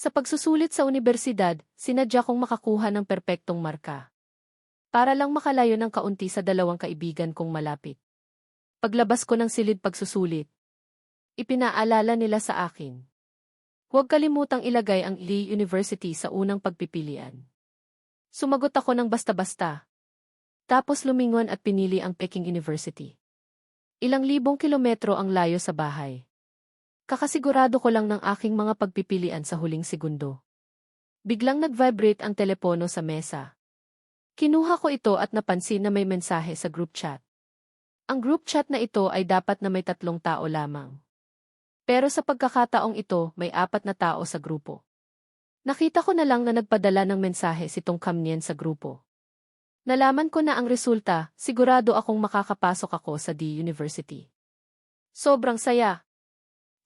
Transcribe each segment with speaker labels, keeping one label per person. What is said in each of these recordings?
Speaker 1: Sa pagsusulit sa unibersidad, sinadya kong makakuha ng perpektong marka. Para lang makalayo ng kaunti sa dalawang kaibigan kong malapit. Paglabas ko ng silid pagsusulit, ipinaalala nila sa akin. Huwag kalimutang ilagay ang Lee University sa unang pagpipilian. Sumagot ako ng basta-basta. Tapos lumingon at pinili ang Peking University. Ilang libong kilometro ang layo sa bahay. Kakasigurado ko lang ng aking mga pagpipilian sa huling segundo. Biglang nag-vibrate ang telepono sa mesa. Kinuha ko ito at napansin na may mensahe sa group chat. Ang group chat na ito ay dapat na may 3 tao lamang. Pero sa pagkakataong ito, may 4 na tao sa grupo. Nakita ko na lang na nagpadala ng mensahe si Tong Kam Nien sa grupo. Nalaman ko na ang resulta, sigurado akong makakapasok ako sa D University. Sobrang saya.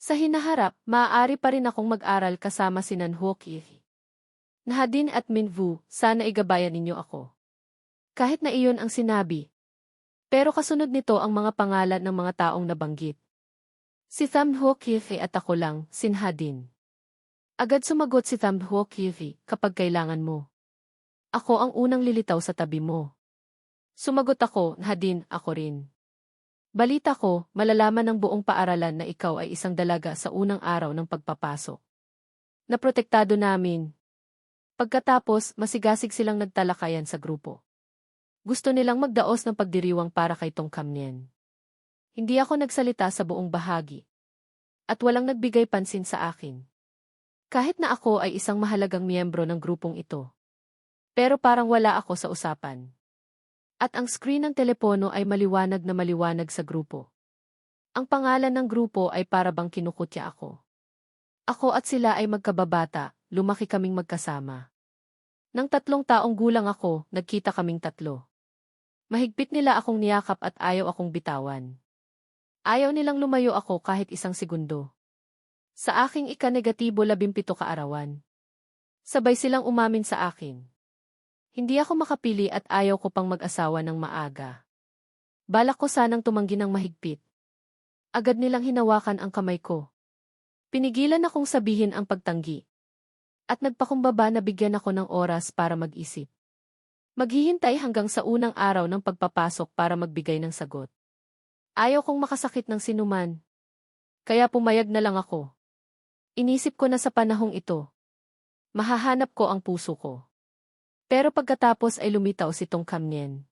Speaker 1: Sa hinaharap, maaari pa rin akong mag-aral kasama si Nan Huo Qi. Nahadin at Min Vu, sana igabayan ninyo ako. Kahit na iyon ang sinabi. Pero kasunod nito ang mga pangalan ng mga taong nabanggit. Si Tham Huo Qi at ako lang, Sinhadin. Agad sumagot si Tham Huo Qi, kapag kailangan mo. Ako ang unang lilitaw sa tabi mo. Sumagot ako, Nhadin, ako rin. Balita ko, malalaman ng buong paaralan na ikaw ay isang dalaga sa unang araw ng pagpapasok. Naprotektado namin. Pagkatapos, masigasig silang nagtalakayan sa grupo. Gusto nilang magdaos ng pagdiriwang para kay Tong Kam Nien. Hindi ako nagsalita sa buong bahagi. At walang nagbigay pansin sa akin. Kahit na ako ay isang mahalagang miyembro ng grupong ito. Pero parang wala ako sa usapan. At ang screen ng telepono ay maliwanag na maliwanag sa grupo. Ang pangalan ng grupo ay para bang kinukutya ako. Ako at sila ay magkababata, lumaki kaming magkasama. Nang 3 taong gulang ako, nagkita kaming 3. Mahigpit nila akong niyakap at ayaw akong bitawan. Ayaw nilang lumayo ako kahit 1 segundo. Sa aking ika-negatibo 17 kaarawan. Sabay silang umamin sa akin. Hindi ako makapili at ayaw ko pang mag-asawa ng maaga. Balak ko sanang tumanggi ng mahigpit. Agad nilang hinawakan ang kamay ko. Pinigilan akong sabihin ang pagtanggi. At nagpakumbaba na bigyan ako ng oras para mag-isip. Maghihintay hanggang sa unang araw ng pagpapasok para magbigay ng sagot. Ayaw kong makasakit ng sinuman. Kaya pumayag na lang ako. Inisip ko na sa panahong ito. Mahahanap ko ang puso ko. Pero pagkatapos ay lumitaw si Tong Kam Nien.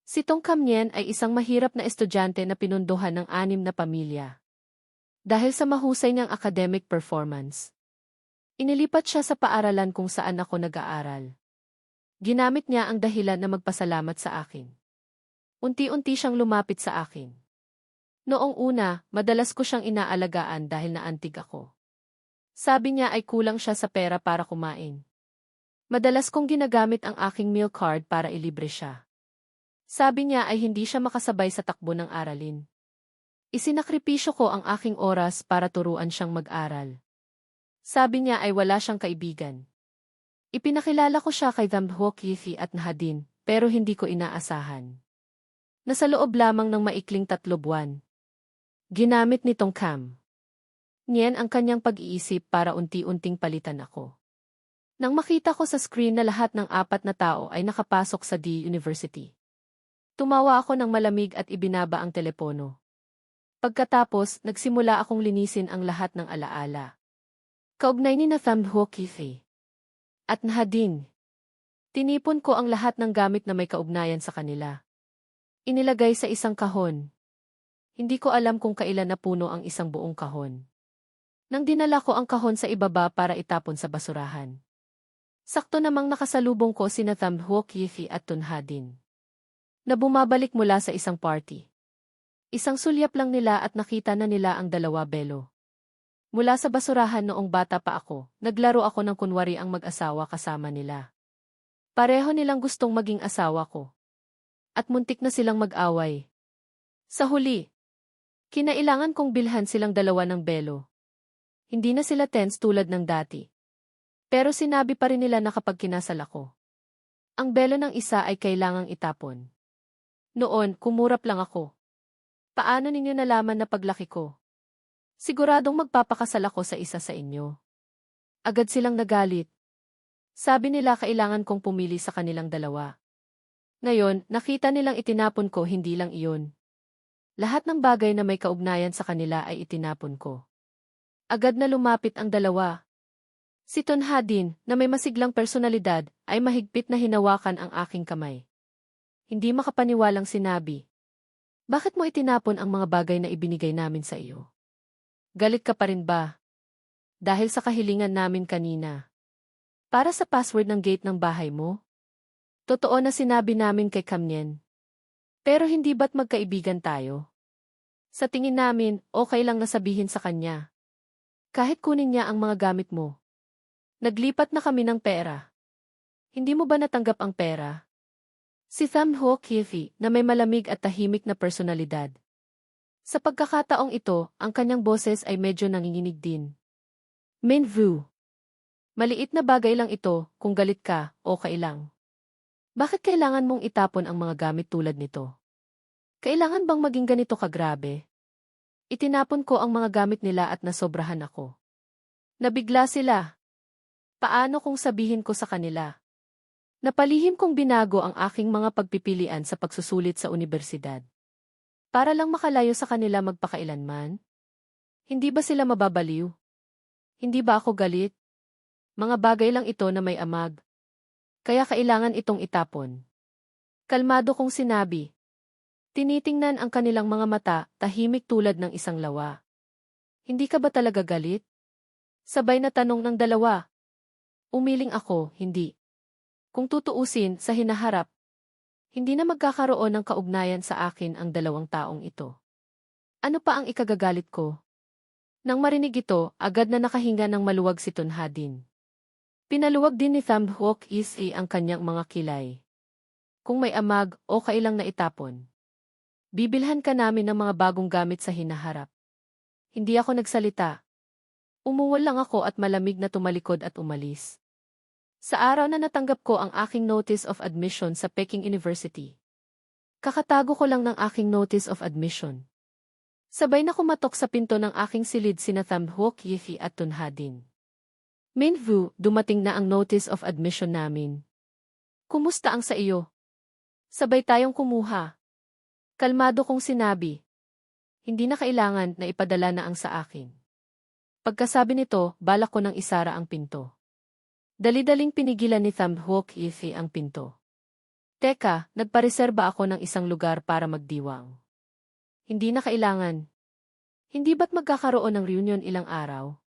Speaker 1: Si Tong Kam Nien ay isang mahirap na estudyante na pinunduhan ng 6 na pamilya. Dahil sa mahusay niyang academic performance. Inilipat siya sa paaralan kung saan ako nag-aaral. Ginamit niya ang dahilan na magpasalamat sa akin. Unti-unti siyang lumapit sa akin. Noong una, madalas ko siyang inaalagaan dahil naantig ako. Sabi niya ay kulang siya sa pera para kumain. Madalas kong ginagamit ang aking meal card para ilibre siya. Sabi niya ay hindi siya makasabay sa takbo ng aralin. Isinakripisyo ko ang aking oras para turuan siyang mag-aral. Sabi niya ay wala siyang kaibigan. Ipinakilala ko siya kay Tham Huo Qi at Nhadin, pero hindi ko inaasahan. Nasa loob lamang ng maikling 3 buwan. Ginamit ni Tong Kam Nien ang kanyang pag-iisip para unti-unting palitan ako. Nang makita ko sa screen na lahat ng 4 na tao ay nakapasok sa D University. Tumawa ako ng malamig at ibinaba ang telepono. Pagkatapos, nagsimula akong linisin ang lahat ng alaala. Kaugnay ni na Tham Huo Qi at Nhadin. Tinipon ko ang lahat ng gamit na may kaugnayan sa kanila. Inilagay sa isang kahon. Hindi ko alam kung kailan napuno ang isang buong kahon. Nang dinala ko ang kahon sa ibaba para itapon sa basurahan. Sakto namang nakasalubong ko sina Tham Huo Qi at Tun Nhadin. Na bumabalik mula sa isang party. Isang sulyap lang nila at nakita na nila ang 2 belo. Mula sa basurahan noong bata pa ako, naglaro ako ng kunwari ang mag-asawa kasama nila. Pareho nilang gustong maging asawa ko. At muntik na silang mag-away. Sa huli, kinailangan kong bilhan silang 2 ng belo. Hindi na sila tense tulad ng dati. Pero sinabi pa rin nila na kapag kinasal ako, ang belo ng isa ay kailangang itapon. Noon, kumurap lang ako. Paano ninyo nalaman na paglaki ko? Siguradong magpapakasal ako sa isa sa inyo. Agad silang nagalit. Sabi nila kailangan kong pumili sa kanilang dalawa. Ngayon, nakita nilang itinapon ko hindi lang iyon. Lahat ng bagay na may kaugnayan sa kanila ay itinapon ko. Agad na lumapit ang dalawa. Si Tonha din, na may masiglang personalidad, ay mahigpit na hinawakan ang aking kamay. Hindi makapaniwalang sinabi. Bakit mo itinapon ang mga bagay na ibinigay namin sa iyo? Galit ka pa rin ba? Dahil sa kahilingan namin kanina. Para sa password ng gate ng bahay mo? Totoo na sinabi namin kay Kamnien. Pero hindi ba't magkaibigan tayo? Sa tingin namin, okay lang na sabihin sa kanya. Kahit kunin niya ang mga gamit mo. Naglipat na kami ng pera. Hindi mo ba natanggap ang pera? Si Tham Ho Kifi na may malamig at tahimik na personalidad. Sa pagkakataong ito, ang kanyang boses ay medyo nanginginig din. Min Vu. Maliit na bagay lang ito, kung galit ka, okay lang. Bakit kailangan mong itapon ang mga gamit tulad nito? Kailangan bang maging ganito kagrabe? Itinapon ko ang mga gamit nila at nasobrahan ako. Nabigla sila. Paano kung sabihin ko sa kanila? Napalihim kong binago ang aking mga pagpipilian sa pagsusulit sa unibersidad. Para lang makalayo sa kanila magpakailanman? Hindi ba sila mababaliw? Hindi ba ako galit? Mga bagay lang ito na may amag. Kaya kailangan itong itapon. Kalmado kong sinabi. Tinitingnan ang kanilang mga mata, tahimik tulad ng isang lawa. Hindi ka ba talaga galit? Sabay na tanong ng dalawa. Umiling ako, hindi. Kung tutuusin sa hinaharap, hindi na magkakaroon ng kaugnayan sa akin ang dalawang taong ito. Ano pa ang ikagagalit ko? Nang marinig ito, agad na nakahinga ng maluwag si Tonha din. Pinaluwag din ni Tham Hook Isi ang kanyang mga kilay. Kung may amag, okay lang na itapon. Bibilhan ka namin ng mga bagong gamit sa hinaharap. Hindi ako nagsalita. Umuwal lang ako at malamig na tumalikod at umalis. Sa araw na natanggap ko ang aking notice of admission sa Peking University. Kakatago ko lang ng aking notice of admission. Sabay na kumatok sa pinto ng aking silid sina Tham Hook Yifi at Tonha din. Min Vu, dumating na ang notice of admission namin. Kumusta ang sa iyo? Sabay tayong kumuha. Kalmado kong sinabi. Hindi na kailangan na ipadala na ang sa akin. Pagkasabi nito, balak ko nang isara ang pinto. Dali-daling pinigilan ni Tham Hook Yifi ang pinto. Teka, nagpareserba ako ng isang lugar para magdiwang. Hindi na kailangan. Hindi ba't magkakaroon ng reunion ilang araw?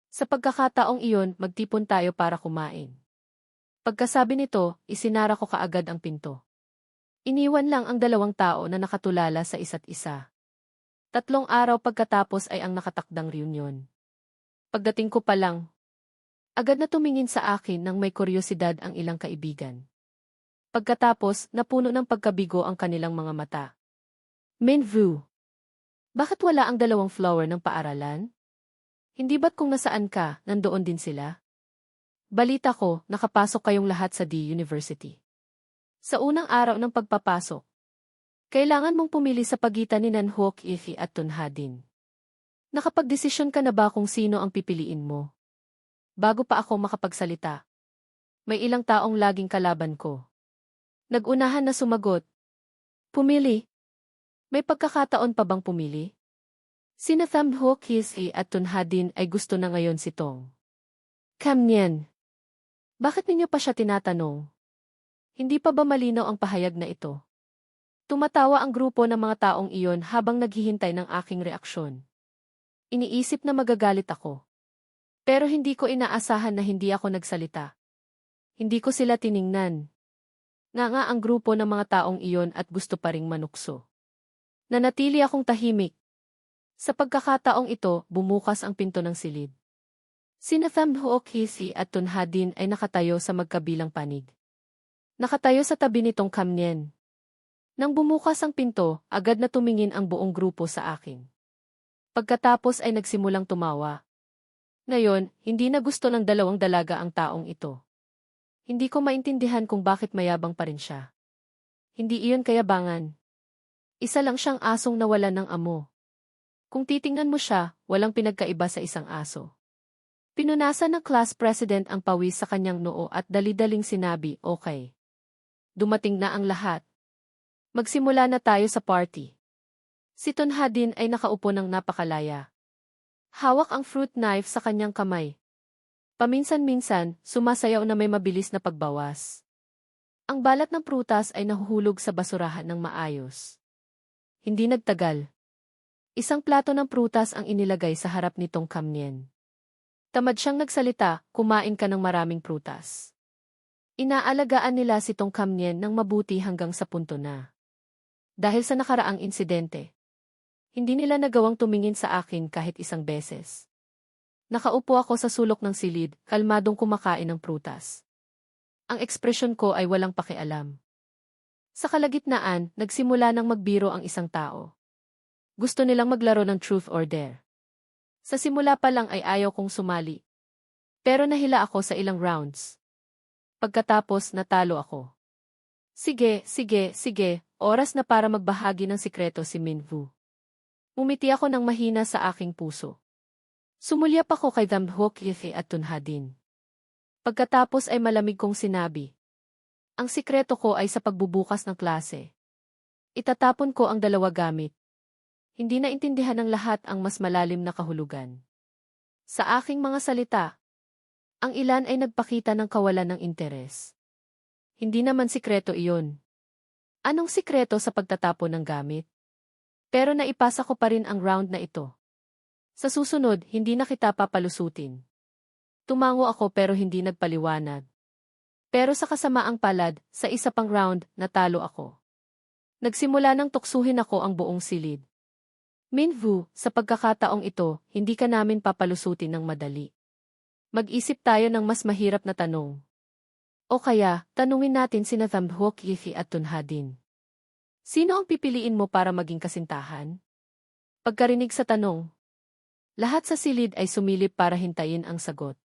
Speaker 1: Sa pagkakataong iyon, magtipon tayo para kumain. Pagkasabi nito, isinara ko kaagad ang pinto. Iniwan lang ang dalawang tao na nakatulala sa isa't isa. 3 araw pagkatapos ay ang nakatakdang reunion. Pagdating ko pa lang, agad na tumingin sa akin nang may kuryosidad ang ilang kaibigan. Pagkatapos, napuno ng pagkabigo ang kanilang mga mata. Min Vu, bakit wala ang dalawang flower ng paaralan? Hindi ba't kung nasaan ka, nandoon din sila? Balita ko, nakapasok kayong lahat sa D University. Sa unang araw ng pagpapasok, kailangan mong pumili sa pagitan ni Nan Hook Ifi at Tonha din. Nakapagdesisyon ka na ba kung sino ang pipiliin mo? Bago pa ako makapagsalita, may ilang taong laging kalaban ko. Nagunahan na sumagot. Pumili. May pagkakataon pa bang pumili? Sina Tham Hook Ifi at Tonha din ay gusto na ngayon si Tong. Kamnien. Bakit ninyo pa siya tinatanong? Hindi pa ba malinaw ang pahayag na ito? Tumatawa ang grupo ng mga taong iyon habang naghihintay ng aking reaksyon. Iniisip na magagalit ako. Pero hindi ko inaasahan na hindi ako nagsalita. Hindi ko sila tiningnan. Nga ang grupo ng mga taong iyon at gusto pa ring manukso. Nanatili akong tahimik. Sa pagkakataong ito, bumukas ang pinto ng silid. Sina Tham Hook Ifi at Tonha din ay nakatayo sa magkabilang panig. Nakatayo sa tabi nitong Kamnien. Nang bumukas ang pinto, agad na tumingin ang buong grupo sa akin. Pagkatapos ay nagsimulang tumawa. Ngayon, hindi na gusto ng dalawang dalaga ang taong ito. Hindi ko maintindihan kung bakit mayabang pa rin siya. Hindi iyon kayabangan. Isa lang siyang asong nawalan ng amo. Kung titingnan mo siya, walang pinagkaiba sa isang aso. Pinunasan ng class president ang pawis sa kanyang noo at dali-daling sinabi, okay. Dumating na ang lahat. Magsimula na tayo sa party. Si Tunha din ay nakaupo ng napakalaya. Hawak ang fruit knife sa kanyang kamay. Paminsan-minsan, sumasayaw na may mabilis na pagbawas. Ang balat ng prutas ay nahuhulog sa basurahan ng maayos. Hindi nagtagal. Isang plato ng prutas ang inilagay sa harap nitong Kamnien. Tamad siyang nagsalita, kumain ka ng maraming prutas. Inaalagaan nila si Tong Kamnien ng mabuti hanggang sa punto na. Dahil sa nakaraang insidente, hindi nila nagawang tumingin sa akin kahit isang beses. Nakaupo ako sa sulok ng silid, kalmadong kumakain ng prutas. Ang ekspresyon ko ay walang pakialam. Sa kalagitnaan, nagsimula ng magbiro ang isang tao. Gusto nilang maglaro ng truth or dare. Sa simula pa lang ay ayaw kong sumali. Pero nahila ako sa ilang rounds. Pagkatapos, natalo ako. Sige, oras na para magbahagi ng sikreto si Minvu. Umiti ako ng mahina sa aking puso. Sumulyap ako kay Damhok Yithi at Tunha din. Pagkatapos ay malamig kong sinabi. Ang sikreto ko ay sa pagbubukas ng klase. Itatapon ko ang dalawa gamit. Hindi naintindihan ng lahat ang mas malalim na kahulugan. Sa aking mga salita, ang ilan ay nagpakita ng kawalan ng interes. Hindi naman sikreto iyon. Anong sikreto sa pagtatapon ng gamit? Pero naipasa ko pa rin ang round na ito. Sa susunod, hindi na kita papalusutin. Tumango ako pero hindi nagpaliwanag. Pero sa kasamaang palad, sa isa pang round, natalo ako. Nagsimula nang tuksuhin ako ang buong silid. Minvu, sa pagkakataong ito, hindi ka namin papalusutin ng madali. Mag-isip tayo ng mas mahirap na tanong. O kaya, tanungin natin sina Damhok Yithi at Tunha din. Sino ang pipiliin mo para maging kasintahan? Pagkarinig sa tanong, lahat sa silid ay sumilip para hintayin ang sagot.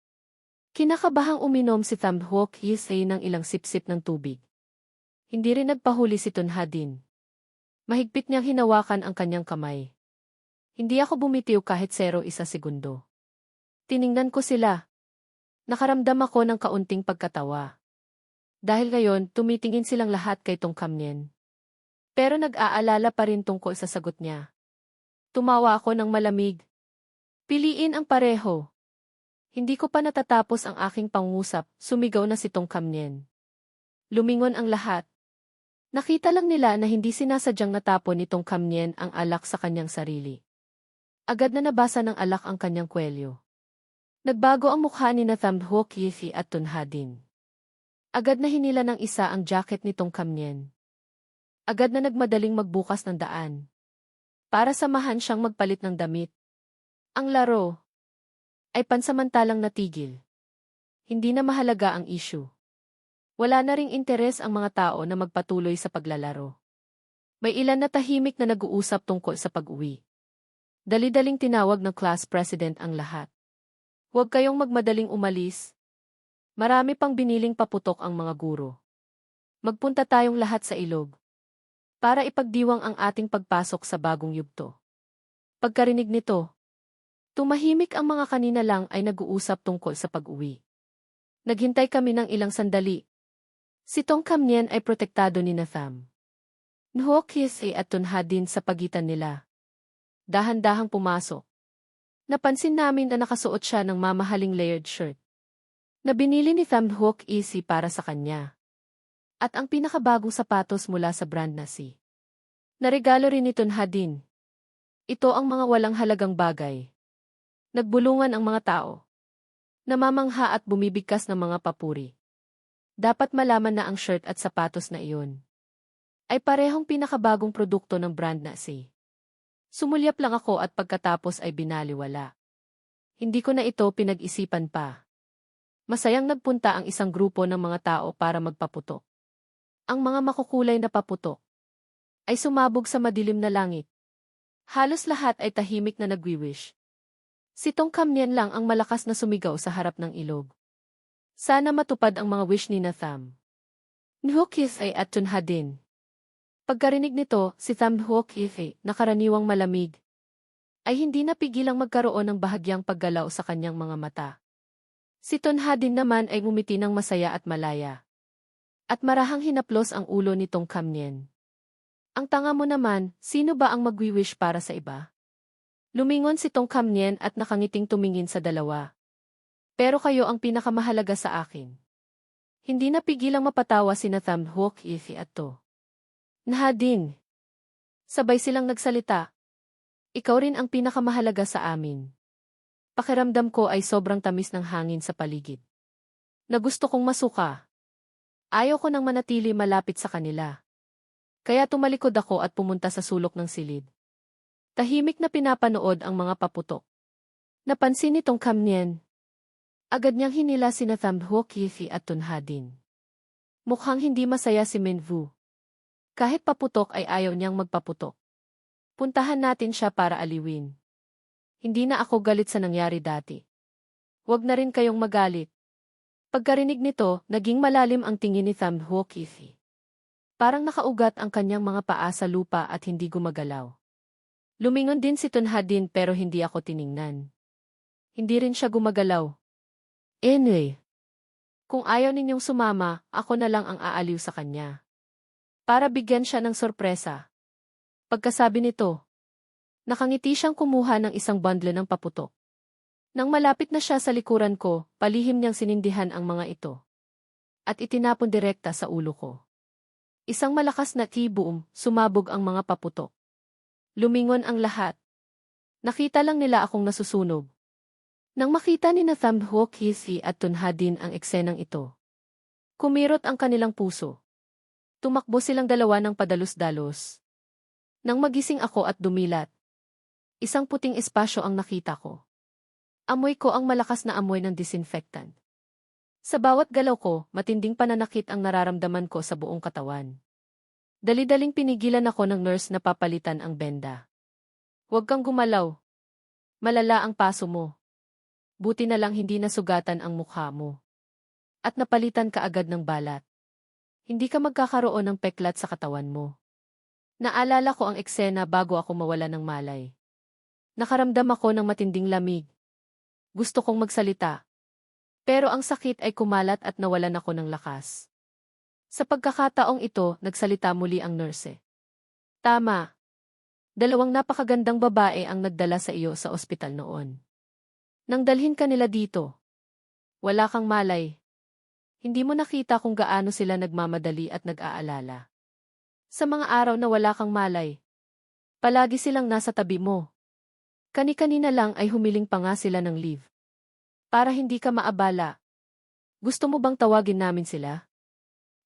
Speaker 1: Kinakabahang uminom si Damhok Yithi ng ilang sipsip ng tubig. Hindi rin nagpahuli si Tunha din. Mahigpit niyang hinawakan ang kanyang kamay. Hindi ako bumitiw kahit 0.1 segundo. Tiningnan ko sila. Nakaramdam ako ng kaunting pagkatawa. Dahil ngayon, tumitingin silang lahat kay Tong Kamnien. Pero nag-aalala pa rin tungkol sa sagot niya. Tumawa ako ng malamig. Piliin ang pareho. Hindi ko pa natatapos ang aking pangusap, sumigaw na si Tong Kamnien. Lumingon ang lahat. Nakita lang nila na hindi sinasadyang natapon ni Tong Kamnien ang alak sa kanyang sarili. Agad na nabasa ng alak ang kanyang kwelyo. Nagbago ang mukha ni Damhok Yithi at Tunha din. Agad na hinila ng isa ang jacket ni Tong Kamnien. Agad na nagmadaling magbukas ng daan. Para samahan siyang magpalit ng damit. Ang laro ay pansamantalang natigil. Hindi na mahalaga ang issue. Wala na ring interes ang mga tao na magpatuloy sa paglalaro. May ilan na tahimik na nag-uusap tungkol sa pag-uwi. Dali-daling tinawag ng class president ang lahat. Huwag kayong magmadaling umalis. Marami pang biniling paputok ang mga guro. Magpunta tayong lahat sa ilog. Para ipagdiwang ang ating pagpasok sa bagong yugto. Pagkarinig nito, tumahimik ang mga kanina lang ay nag-uusap tungkol sa pag-uwi. Naghintay kami ng ilang sandali. Si Tong Kamnien ay protektado ni Natham. Nhok Yithi at Tunha din sa pagitan nila. Dahan-dahang pumasok. Napansin namin na nakasuot siya ng mamahaling layered shirt. Na binili ni Damhok Yithi para sa kanya. At ang pinakabagong sapatos mula sa brand na si. Naregalo rin ni Tunha din. Ito ang mga walang halagang bagay. Nagbulungan ang mga tao. Namamangha at bumibigkas ng mga papuri. Dapat malaman na ang shirt at sapatos na iyon ay parehong pinakabagong produkto ng brand na si. Sumulyap lang ako at pagkatapos ay binaliwala. Hindi ko na ito pinag-isipan pa. Masayang nagpunta ang isang grupo ng mga tao para magpaputok. Ang mga makukulay na paputok ay sumabog sa madilim na langit. Halos lahat ay tahimik na nagwi-wish. Si Tong Kamnien lang ang malakas na sumigaw sa harap ng ilog. Sana matupad ang mga wish ni Natham. Nhok Yithi at Tunha din. Pagkarinig nito, si Damhok Yithi, na karaniwang malamig, ay hindi napigilang magkaroon ng bahagyang paggalaw sa kanyang mga mata. Si Tonha din naman ay ngumiti ng masaya at malaya. At marahang hinaplos ang ulo nitong Kamnien. Ang tanga mo naman, sino ba ang magwi-wish para sa iba? Lumingon si Tong Kamnien at nakangiting tumingin sa dalawa. Pero kayo ang pinakamahalaga sa akin. Hindi napigilang mapatawa sina Tham Huoc Ifi at To. Nha din. Sabay silang nagsalita. Ikaw rin ang pinakamahalaga sa amin. Pakiramdam ko ay sobrang tamis ng hangin sa paligid. Na gusto kong masuka. Ayaw ko nang manatili malapit sa kanila. Kaya tumalikod ako at pumunta sa sulok ng silid. Tahimik na pinapanood ang mga paputok. Napansin nitong Kamnien. Agad niyang hinila sina Tham Huoc Ifi at Tonha din. Mukhang hindi masaya si Minvu. Kahit paputok ay ayaw niyang magpaputok. Puntahan natin siya para aliwin. Hindi na ako galit sa nangyari dati. Huwag na rin kayong magalit. Pagkarinig nito, naging malalim ang tingin ni Tham Huoc Ifi. Parang nakaugat ang kanyang mga paa sa lupa at hindi gumagalaw. Lumingon din si Tonha din pero hindi ako tiningnan. Hindi rin siya gumagalaw. Anyway, kung ayaw ninyong sumama, ako na lang ang aaliw sa kanya. Para bigyan siya ng sorpresa. Pagkasabi nito, nakangiti siyang kumuha ng isang bundle ng paputok. Nang malapit na siya sa likuran ko, palihim niyang sinindihan ang mga ito. At itinapon direkta sa ulo ko. Isang malakas na kiboom, sumabog ang mga paputok. Lumingon ang lahat. Nakita lang nila akong nasusunog. Nang makita ni Tham Huoc Ifi at Tonha din ang eksenang ito. Kumirot ang kanilang puso. Tumakbo silang dalawa ng padalos-dalos. Nang magising ako at dumilat, isang puting espasyo ang nakita ko. Amoy ko ang malakas na amoy ng disinfectant. Sa bawat galaw ko, matinding pananakit ang nararamdaman ko sa buong katawan. Dali-daling pinigilan ako ng nurse na papalitan ang benda. Huwag kang gumalaw. Malala ang paso mo. Buti na lang hindi nasugatan ang mukha mo. At napalitan ka agad ng balat. Hindi ka magkakaroon ng peklat sa katawan mo. Naalala ko ang eksena bago ako mawala ng malay. Nakaramdam ako ng matinding lamig. Gusto kong magsalita. Pero ang sakit ay kumalat at nawalan ako ng lakas. Sa pagkakataong ito, nagsalita muli ang nurse. Tama. 2 napakagandang babae ang nagdala sa iyo sa ospital noon. Nang dalhin ka nila dito, wala kang malay. Hindi mo nakita kung gaano sila nagmamadali at nag-aalala. Sa mga araw na wala kang malay, palagi silang nasa tabi mo. Kani-kanina lang ay humiling pa nga sila ng leave. Para hindi ka maabala. Gusto mo bang tawagin namin sila?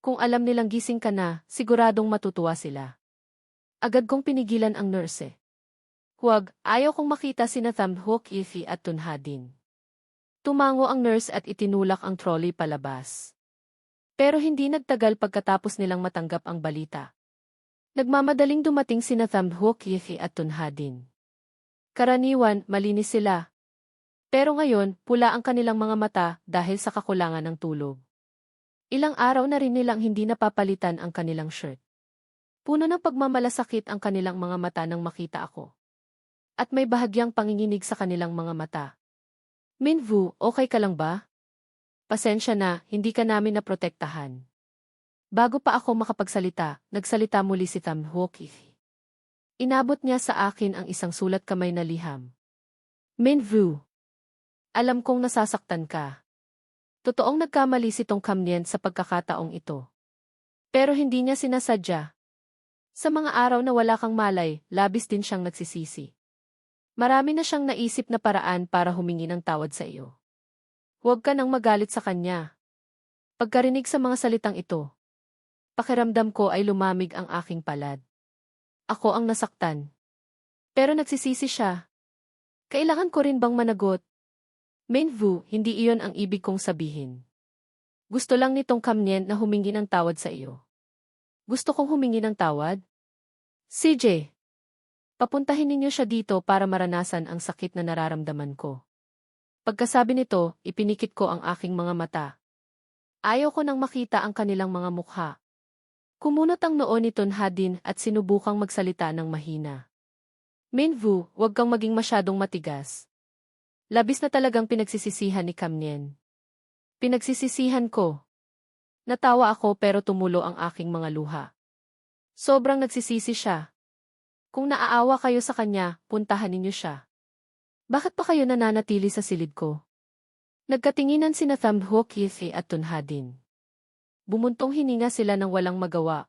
Speaker 1: Kung alam nilang gising ka na, siguradong matutuwa sila. Agad kong pinigilan ang nurse. Huwag, ayaw kong makita sina Tham Huoc Ifi at Tonha din. Tumango ang nurse at itinulak ang trolley palabas. Pero hindi nagtagal pagkatapos nilang matanggap ang balita. Nagmamadaling dumating sina Tham Huoc Ifi at Tonha din. Karaniwan, malinis sila. Pero ngayon, pula ang kanilang mga mata dahil sa kakulangan ng tulog. Ilang araw na rin nilang hindi napapalitan ang kanilang shirt. Puno ng pagmamalasakit ang kanilang mga mata nang makita ako. At may bahagyang panginginig sa kanilang mga mata. Minvu, okay ka lang ba? Pasensya na, hindi ka namin naprotektahan. Bago pa ako makapagsalita, nagsalita muli si Tham Huoc Ifi. Inabot niya sa akin ang isang sulat kamay na liham. Minvu, alam kong nasasaktan ka. Totoong nagkamali si Tong Kamnien sa pagkakataong ito. Pero hindi niya sinasadya. Sa mga araw na wala kang malay, labis din siyang nagsisisi. Marami na siyang naisip na paraan para humingi ng tawad sa iyo. Huwag ka nang magalit sa kanya. Pagkarinig sa mga salitang ito, pakiramdam ko ay lumamig ang aking palad. Ako ang nasaktan. Pero nagsisisi siya. Kailangan ko rin bang managot? Minvu, hindi iyon ang ibig kong sabihin. Gusto lang nitong Kamnien na humingi ng tawad sa iyo. Gusto kong humingi ng tawad? CJ, papuntahin ninyo siya dito para maranasan ang sakit na nararamdaman ko. Pagkasabi nito, ipinikit ko ang aking mga mata. Ayaw ko nang makita ang kanilang mga mukha. Kumunot ang noo ni Tonha din at sinubukang magsalita ng mahina. Minvu, huwag kang maging masyadong matigas. Labis na talagang pinagsisisihan ni Kamnien. Pinagsisisihan ko. Natawa ako pero tumulo ang aking mga luha. Sobrang nagsisisi siya. Kung naaawa kayo sa kanya, puntahan ninyo siya. Bakit pa kayo nananatili sa silid ko? Nagkatinginan sina Thamho Kithi at Tunhadin. Bumuntong hininga sila ng walang magawa.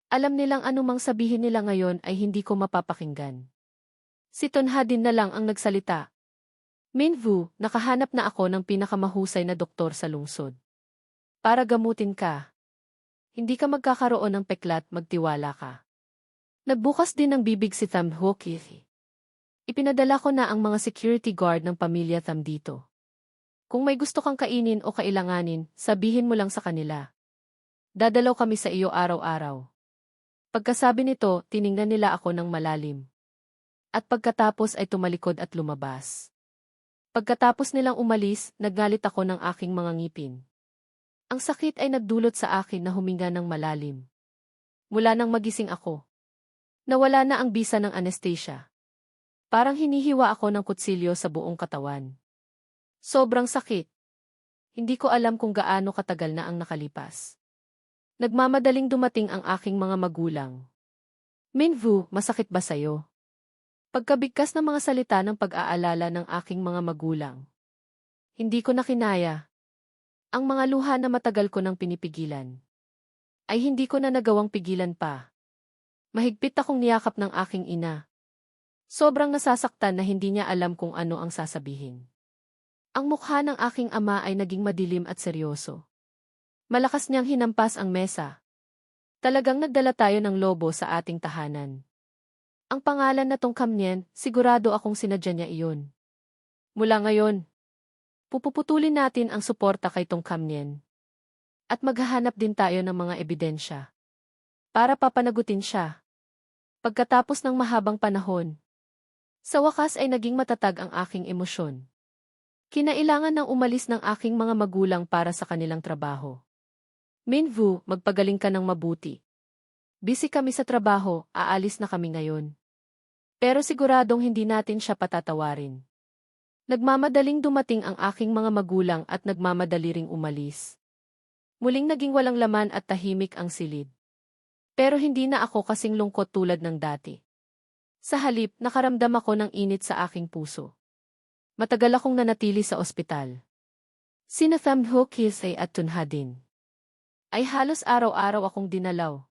Speaker 1: Alam nilang anumang sabihin nila ngayon ay hindi ko mapapakinggan. Si Tunhadin na lang ang nagsalita. Minvu, nakahanap na ako ng pinakamahusay na doktor sa lungsod. Para gamutin ka. Hindi ka magkakaroon ng peklat, magtiwala ka. Nagbukas din ng bibig si Thamho Kithi. Ipinadala ko na ang mga security guard ng pamilya Tham dito. Kung may gusto kang kainin o kailanganin, sabihin mo lang sa kanila. Dadalaw kami sa iyo araw-araw. Pagkasabi nito, tiningnan nila ako ng malalim. At pagkatapos ay tumalikod at lumabas. Pagkatapos nilang umalis, naggalit ako ng aking mga ngipin. Ang sakit ay nagdulot sa akin na huminga ng malalim. Mula nang magising ako. Nawala na ang bisa ng anesthesia. Parang hinihiwa ako ng kutsilyo sa buong katawan. Sobrang sakit. Hindi ko alam kung gaano katagal na ang nakalipas. Nagmamadaling dumating ang aking mga magulang. Minvu, masakit ba sayo? Pagkabigkas ng mga salita ng pag-aalala ng aking mga magulang. Hindi ko na kinaya. Ang mga luha na matagal ko nang pinipigilan. Ay hindi ko na nagawang pigilan pa. Mahigpit akong niyakap ng aking ina. Sobrang nasasaktan na hindi niya alam kung ano ang sasabihin. Ang mukha ng aking ama ay naging madilim at seryoso. Malakas niyang hinampas ang mesa. Talagang nagdala tayo ng lobo sa ating tahanan. Ang pangalan na Tongkamnyen, sigurado akong sinadya niya iyon. Mula ngayon, pupuputulin natin ang suporta kay Tongkamnyen. At maghahanap din tayo ng mga ebidensya. Para papanagutin siya. Pagkatapos ng mahabang panahon, sa wakas ay naging matatag ang aking emosyon. Kinailangan ng umalis ng aking mga magulang para sa kanilang trabaho. Minvu, magpagaling ka ng mabuti. Busy kami sa trabaho, aalis na kami ngayon. Pero siguradong hindi natin siya patatawarin. Nagmamadaling dumating ang aking mga magulang at nagmamadali ring umalis. Muling naging walang laman at tahimik ang silid. Pero hindi na ako kasing lungkot tulad ng dati. Sa halip, nakaramdam ako ng init sa aking puso. Matagal akong nanatili sa ospital. Sina Thamho Kithi at Tunhadin. Ay halos araw-araw akong dinalaw.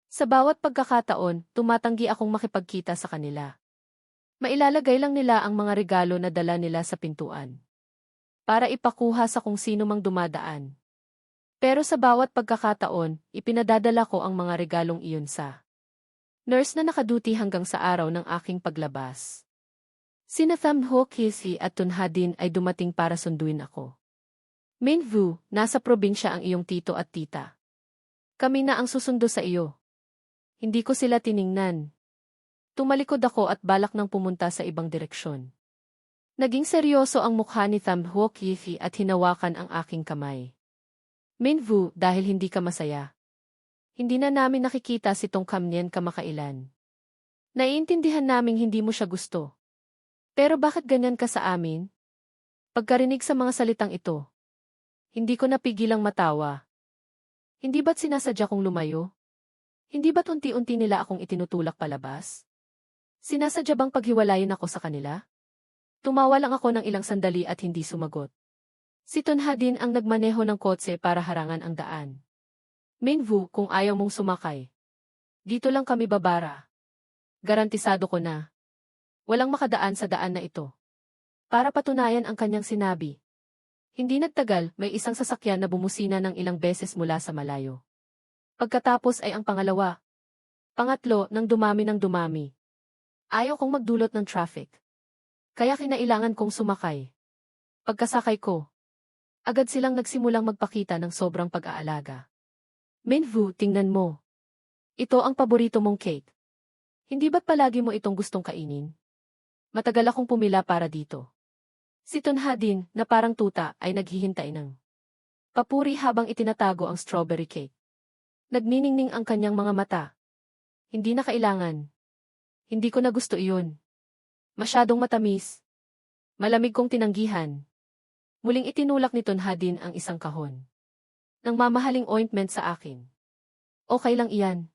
Speaker 1: Sa bawat pagkakataon, tumatanggi akong makipagkita sa kanila. Mailalagay lang nila ang mga regalo na dala nila sa pintuan. Para ipakuha sa kung sino mang dumadaan. Pero sa bawat pagkakataon, ipinadadala ko ang mga regalong iyon sa nurse na nakaduty hanggang sa araw ng aking paglabas. Sina Thamho Kithi at Tunhadin ay dumating para sunduin ako. Minvu, nasa probinsya ang iyong tito at tita. Kami na ang susundo sa iyo. Hindi ko sila tiningnan. Tumalikod ako at balak nang pumunta sa ibang direksyon. Naging seryoso ang mukha ni Thamho Kithi at hinawakan ang aking kamay. Minvu, dahil hindi ka masaya. Hindi na namin nakikita si Tongkamnyen kamakailan. Naiintindihan naming hindi mo siya gusto. Pero bakit ganyan ka sa amin? Pagkarinig sa mga salitang ito, hindi ko napigilang matawa. Hindi ba't sinasadya kong lumayo? Hindi ba't unti-unti nila akong itinutulak palabas? Sinasadya bang paghiwalayin ako sa kanila? Tumawa lang ako ng ilang sandali at hindi sumagot. Si Tunhadin ang nagmaneho ng kotse para harangan ang daan. Minvu, kung ayaw mong sumakay. Dito lang kami babara. Garantisado ko na. Walang makadaan sa daan na ito. Para patunayan ang kanyang sinabi. Hindi nagtagal, may isang sasakyan na bumusina ng ilang beses mula sa malayo. Pagkatapos ay ang pangalawa. Pangatlo, nang dumami ng dumami. Ayaw kong magdulot ng traffic. Kaya kinailangan kong sumakay. Pagkasakay ko, agad silang nagsimulang magpakita ng sobrang pag-aalaga. Minvu, tingnan mo. Ito ang paborito mong cake. Hindi ba't palagi mo itong gustong kainin? Matagal akong pumila para dito. Si Tunhadin, na parang tuta, ay naghihintay ng papuri habang itinatago ang strawberry cake. Nagniningning ang kanyang mga mata. Hindi na kailangan. Hindi ko na gusto iyon. Masyadong matamis. Malamig kong tinanggihan. Muling itinulak ni Tonhadin ang isang kahon. Nang mamahaling ointment sa akin. Okay lang iyan.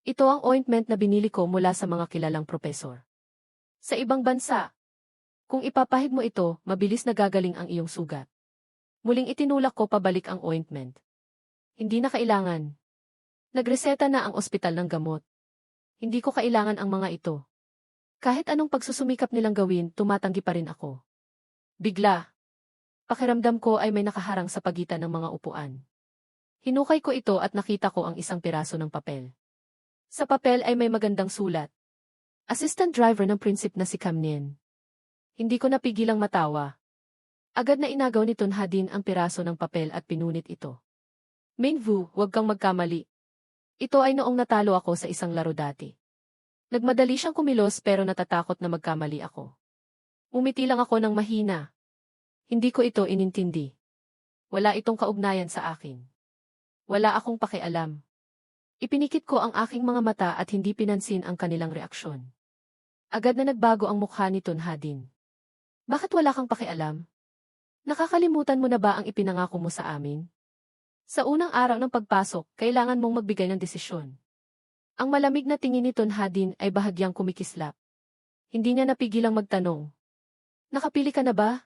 Speaker 1: Ito ang ointment na binili ko mula sa mga kilalang propesor. Sa ibang bansa, kung ipapahid mo ito, mabilis na gagaling ang iyong sugat. Muling itinulak ko pabalik ang ointment. Hindi na kailangan. Nagreseta na ang ospital ng gamot. Hindi ko kailangan ang mga ito. Kahit anong pagsusumikap nilang gawin, tumatanggi pa rin ako. Bigla. Pakiramdam ko ay may nakaharang sa pagitan ng mga upuan. Hinukay ko ito at nakita ko ang isang piraso ng papel. Sa papel ay may magandang sulat. Assistant driver ng prinsip na si Kamnien. Hindi ko napigilang matawa. Agad na inagaw ni Tonhadin ang piraso ng papel at pinunit ito. Minvu, huwag kang magkamali. Ito ay noong natalo ako sa isang laro dati. Nagmadali siyang kumilos pero natatakot na magkamali ako. Umiti lang ako ng mahina. Hindi ko ito inintindi. Wala itong kaugnayan sa akin. Wala akong pakialam. Ipinikit ko ang aking mga mata at hindi pinansin ang kanilang reaksyon. Agad na nagbago ang mukha ni Tonhadin. Bakit wala kang pakialam? Nakakalimutan mo na ba ang ipinangako mo sa amin? Sa unang araw ng pagpasok, kailangan mong magbigay ng desisyon. Ang malamig na tingin ni Tonhadin ay bahagyang kumikislap. Hindi niya napigilang magtanong. Nakapili ka na ba?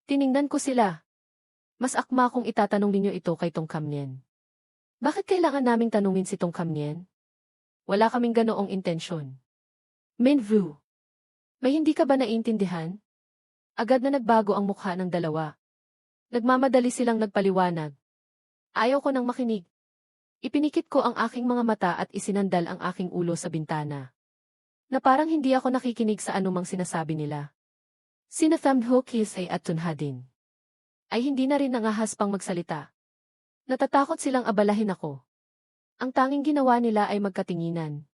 Speaker 1: Tiningnan ko sila. Mas akma kung itatanong ninyo ito kay Tong Kamnien. Bakit kailangan naming tanungin si Tong Kamnien? Wala kaming ganoong intensyon. Minvu, may hindi ka ba naiintindihan? Agad na nagbago ang mukha ng dalawa. Nagmamadali silang nagpaliwanag. Ayaw ko nang makinig. Ipinikit ko ang aking mga mata at isinandal ang aking ulo sa bintana. Na parang hindi ako nakikinig sa anumang sinasabi nila. Sina Thamdhokis at Tonhadin ay hindi na rin nangahas pang magsalita. Natatakot silang abalahin ako. Ang tanging ginawa nila ay magkatinginan.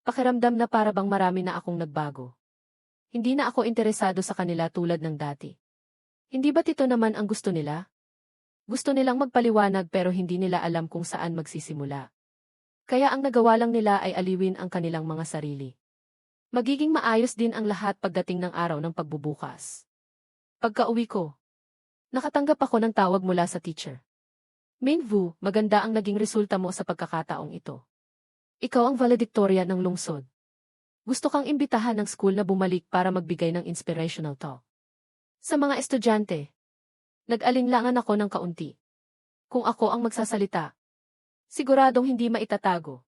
Speaker 1: Pakiramdam na para bang marami na akong nagbago. Hindi na ako interesado sa kanila tulad ng dati. Hindi ba't ito naman ang gusto nila? Gusto nilang magpaliwanag pero hindi nila alam kung saan magsisimula. Kaya ang nagawa lang nila ay aliwin ang kanilang mga sarili. Magiging maayos din ang lahat pagdating ng araw ng pagbubukas. Pagka-uwi ko, nakatanggap ako ng tawag mula sa teacher. Minvu, maganda ang naging resulta mo sa pagkakataong ito. Ikaw ang valedictorian ng lungsod. Gusto kang imbitahan ng school na bumalik para magbigay ng inspirational talk. Sa mga estudyante, nag-alinlangan ako ng kaunti. Kung ako ang magsasalita, siguradong hindi maitatago.